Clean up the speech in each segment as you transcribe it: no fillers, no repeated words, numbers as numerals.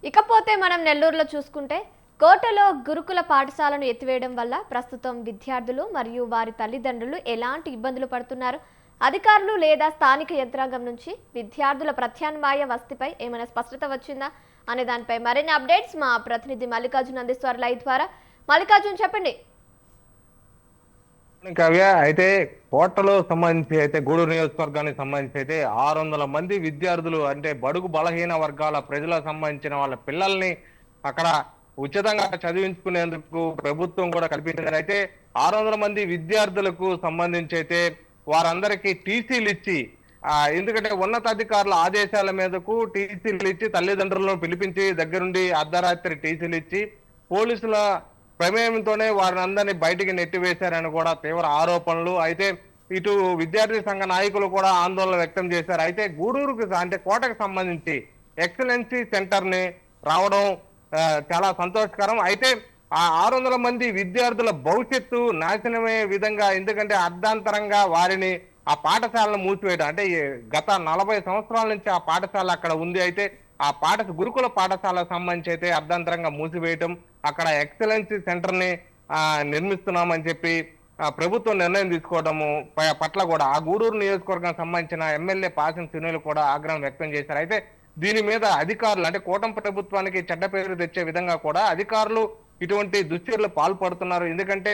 ఇకపోతే మనం నెల్లూరులో చూసుకుంటే కోటలో గురుకుల పాఠశాలను ఎత్తివేయడం వల్ల ప్రస్తుతం విద్యార్థులు మరియు వారి తల్లిదండ్రులు ఎలాంటి ఇబ్బందులు పడుతున్నారు, అధికారులు లేదా స్థానిక యంత్రాంగం నుంచి విద్యార్థుల ప్రత్యామ్నాయ వసతిపై ఏమైనా స్పష్టత వచ్చిందా అనే దానిపై మరిన్ని అప్డేట్స్ మా ప్రతినిధి మల్లికార్జున్ అందిస్తారు లైవ్ ద్వారా. మల్లికార్జున్ చెప్పండి. కావ్య అయితే కోటలో సంబంధించి అయితే గూడూరు నియోజకవర్గానికి సంబంధించి అయితే 600 మంది విద్యార్థులు అంటే బడుగు బలహీన వర్గాల ప్రజలకు సంబంధించిన వాళ్ళ పిల్లల్ని అక్కడ ఉచితంగా చదివించుకునేందుకు ప్రభుత్వం కూడా కల్పించింది. అయితే 600 మంది విద్యార్థులకు సంబంధించి అయితే వారందరికీ టీసీలు ఇచ్చి ఎందుకంటే ఉన్నతాధికారుల ఆదేశాల మీదకు టీసీలు ఇచ్చి తల్లిదండ్రులను పిలిపించి దగ్గరుండి అర్ధరాత్రి టీసీలు ఇచ్చి పోలీసుల ప్రమేయంతోనే వారిని అందరినీ బయటికి నెట్టివేశారని కూడా తీవ్ర ఆరోపణలు. అయితే ఇటు విద్యార్థి సంఘ నాయకులు కూడా ఆందోళన వ్యక్తం చేశారు. అయితే గూడూరుకు అంటే కోటకు సంబంధించి ఎక్సలెన్సీ సెంటర్ ని రావడం చాలా సంతోషకరం. అయితే ఆ 600 మంది విద్యార్థుల భవిష్యత్తు నాశనమయ్యే విధంగా, ఎందుకంటే అర్ధాంతరంగా వారిని ఆ పాఠశాలను మూసివేయడం అంటే గత 40 సంవత్సరాల నుంచి ఆ పాఠశాల అక్కడ ఉంది. అయితే ఆ గురుకుల పాఠశాలకు సంబంధించి అయితే అర్ధాంతరంగా మూసివేయటం, అక్కడ ఎక్సలెన్సీ సెంటర్ ని నిర్మిస్తున్నామని చెప్పి ప్రభుత్వం నిర్ణయం తీసుకోవడము పట్ల కూడా ఆ గూడూరు నియోజకవర్గానికి సంబంధించిన ఎమ్మెల్యే పాసం సునీల్ కూడా ఆగ్రహం వ్యక్తం చేశారు. అయితే దీని మీద అధికారులు అంటే కూటమి ప్రభుత్వానికి చెడ్డ పేరు తెచ్చే విధంగా కూడా అధికారులు ఇటువంటి దుశ్చర్యలు పాల్పడుతున్నారు. ఎందుకంటే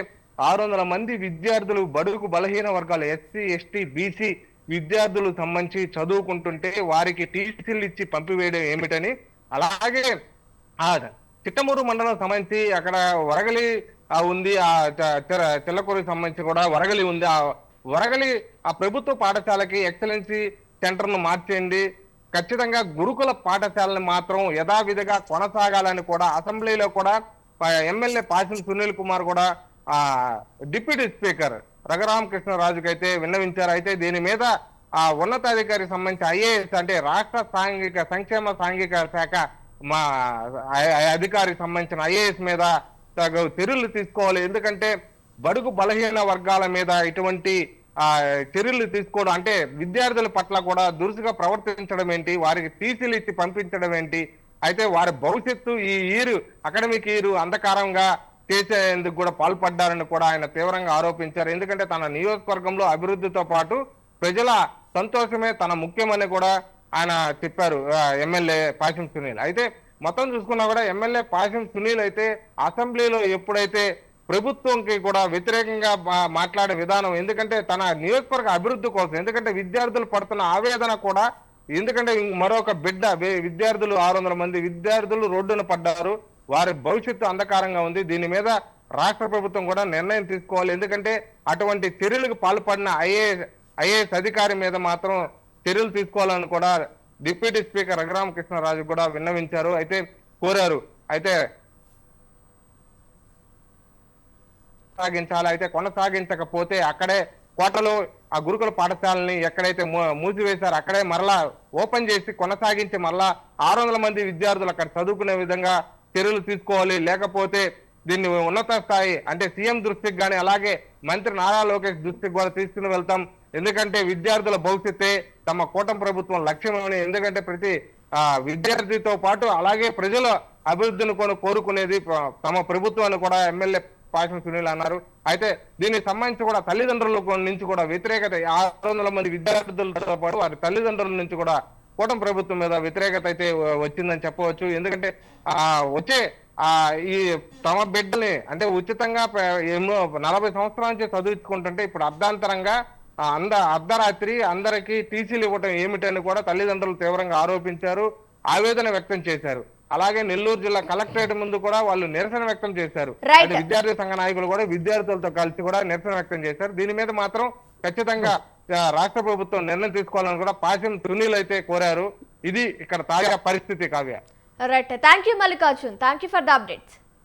600 మంది విద్యార్థులు బడుగు బలహీన వర్గాలు ఎస్సీ ఎస్టీ బీసీ విద్యార్థులు సంబంధించి చదువుకుంటుంటే వారికి టీసీలు ఇచ్చి పంపివేయడం ఏమిటని, అలాగే ఆ చిట్టమూరు మండలం సంబంధించి అక్కడ వరగలి ఉంది, ఆ తెల్లకూరుకి సంబంధించి కూడా వరగలి ఉంది. ఆ వరగలి ఆ ప్రభుత్వ పాఠశాలకి ఎక్సలెన్సీ సెంటర్ ను మార్చేయండి, ఖచ్చితంగా గురుకుల పాఠశాలని మాత్రం యథావిధిగా కొనసాగాలని కూడా అసెంబ్లీలో కూడా ఎమ్మెల్యే పాసం సునీల్ కుమార్ కూడా డిప్యూటీ స్పీకర్ రఘురామకృష్ణరాజుకి అయితే విన్నవించారు. అయితే దీని మీద ఆ ఉన్నతాధికారికి సంబంధించి ఐఏఎస్ అంటే రాష్ట్ర సంక్షేమ సాంఘిక శాఖ మా అధికారికి సంబంధించిన ఐఏఎస్ మీద చర్యలు తీసుకోవాలి. ఎందుకంటే బడుగు బలహీన వర్గాల మీద ఇటువంటి చర్యలు తీసుకోవడం అంటే విద్యార్థుల పట్ల కూడా దురుసుగా ప్రవర్తించడం ఏంటి, వారికి టీసీలు ఇచ్చి పంపించడం ఏంటి, అయితే వారి భవిష్యత్తు ఈ అకాడమిక్ ఇయర్ అంధకారంగా చేసేందుకు కూడా పాల్పడ్డారని కూడా ఆయన తీవ్రంగా ఆరోపించారు. ఎందుకంటే తన నియోజకవర్గంలో అభివృద్ధితో పాటు ప్రజల సంతోషమే తన ముఖ్యమని కూడా ఆయన చెప్పారు ఎమ్మెల్యే పాసం సునీల్. అయితే మొత్తం చూసుకున్నా కూడా ఎమ్మెల్యే పాసం సునీల్ అయితే అసెంబ్లీలో ఎప్పుడైతే ప్రభుత్వంకి కూడా వ్యతిరేకంగా మాట్లాడే విధానం, ఎందుకంటే తన నియోజకవర్గ అభివృద్ధి కోసం, ఎందుకంటే విద్యార్థులు పడుతున్న ఆవేదన కూడా, ఎందుకంటే మరొక విద్యార్థులు 600 మంది విద్యార్థులు రోడ్డున పడ్డారు, వారి భవిష్యత్తు అంధకారంగా ఉంది. దీని మీద రాష్ట్ర ప్రభుత్వం కూడా నిర్ణయం తీసుకోవాలి. ఎందుకంటే అటువంటి చర్యలకు పాల్పడిన ఐఏఎస్ అధికారి మీద మాత్రం చర్యలు తీసుకోవాలని కూడా డిప్యూటీ స్పీకర్ రఘురామకృష్ణరాజు కూడా విన్నవించారు, అయితే కోరారు. అయితే కొనసాగించాలి, అయితే కొనసాగించకపోతే అక్కడే కోటలో ఆ గురుకుల పాఠశాలని ఎక్కడైతే మూసివేశారో అక్కడే మరలా ఓపెన్ చేసి కొనసాగించి మరలా 600 మంది విద్యార్థులు అక్కడ చదువుకునే విధంగా చర్యలు తీసుకోవాలి. లేకపోతే దీన్ని ఉన్నత స్థాయి అంటే సీఎం దృష్టికి కానీ అలాగే మంత్రి నారా లోకేష్ దృష్టికి కూడా తీసుకుని వెళ్తాం. ఎందుకంటే విద్యార్థుల భవిష్యత్తే తమ కూటమి ప్రభుత్వం లక్ష్యమని, ఎందుకంటే ప్రతి విద్యార్థితో పాటు అలాగే ప్రజల అభివృద్ధిని కోరుకునేది తమ ప్రభుత్వాన్ని కూడా ఎమ్మెల్యే పాసం సునీల్ అన్నారు. అయితే దీనికి సంబంధించి కూడా తల్లిదండ్రుల నుంచి కూడా వ్యతిరేకత 600 మంది విద్యార్థులతో పాటు వారి తల్లిదండ్రుల నుంచి కూడా కూటమి ప్రభుత్వం మీద వ్యతిరేకత అయితే వచ్చిందని చెప్పవచ్చు. ఎందుకంటే వచ్చే ఈ తమ బిడ్డని అంటే ఉచితంగా ఎన్నో 40 సంవత్సరాల నుంచి చదువుకుంటుంటే ఇప్పుడు అర్ధాంతరంగా అర్ధరాత్రి అందరికీ టీసీలు ఇవ్వటం ఏమిటని కూడా తల్లిదండ్రులు తీవ్రంగా ఆరోపించారు, ఆవేదన వ్యక్తం చేశారు. అలాగే నెల్లూరు జిల్లా కలెక్టరేట్ ముందు కూడా వాళ్ళు నిరసన వ్యక్తం చేశారు. విద్యార్థి సంఘ నాయకులు కూడా విద్యార్థులతో కలిసి కూడా నిరసన వ్యక్తం చేశారు. దీని మీద మాత్రం ఖచ్చితంగా రాష్ట్ర ప్రభుత్వం నిర్ణయం తీసుకోవాలని కూడా పాసం సునీల్ అయితే కోరారు. ఇది ఇక్కడ తాజా పరిస్థితి. Kavya. Right, thank you Mallikarjun, thank you for the updates.